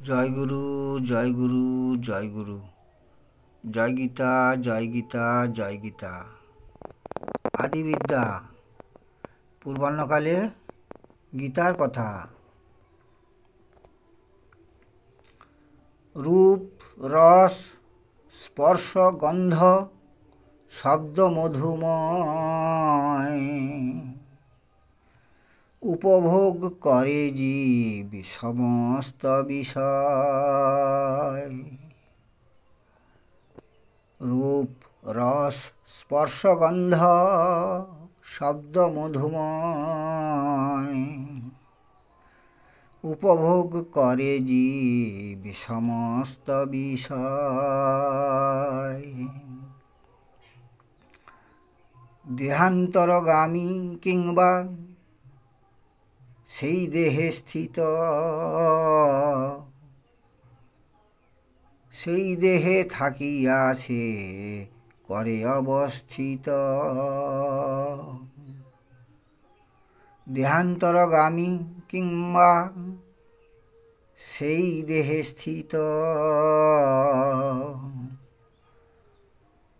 জয় গুরু, জয় গুরু, জয় গুরু। জয় গীতা, জয় গীতা, জয় গীতা। আদিবিদ্যা পূর্বাহ্নকালে গীতার কথা। রূপ, রস, স্পর্শ, গন্ধ, শব্দ মধুময় উপভোগ করে জীব সমস্ত বিষয়। রূপ, রস, স্পর্শ, গন্ধ, শব্দ মধুময় উপভোগ করে জীব সমস্ত বিষয়। দেহান্তরগামী কিংবা সেই দেহে স্থিত, সেই দেহে থাকিয়া সে করে অবস্থিত। দেহান্তরগামী কিংবা সেই দেহে স্থিত,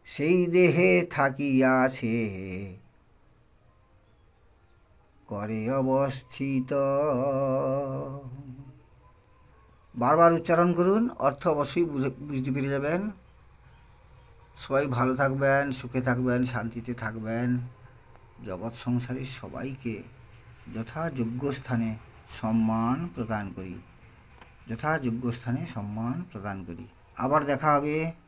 সেই দেহে থাকিয়া সে করে অবস্থিত। বারবার উচ্চারণ করুন, অর্থ অবশ্যই বুঝতে পেরে যাবেন। সবাই ভালো থাকবেন, সুখে থাকবেন, শান্তিতে থাকবেন। জগৎ সংসারের সবাইকে যথাযোগ্য স্থানে সম্মান প্রদান করি, যথাযোগ্য স্থানে সম্মান প্রদান করি। আবার দেখা হবে।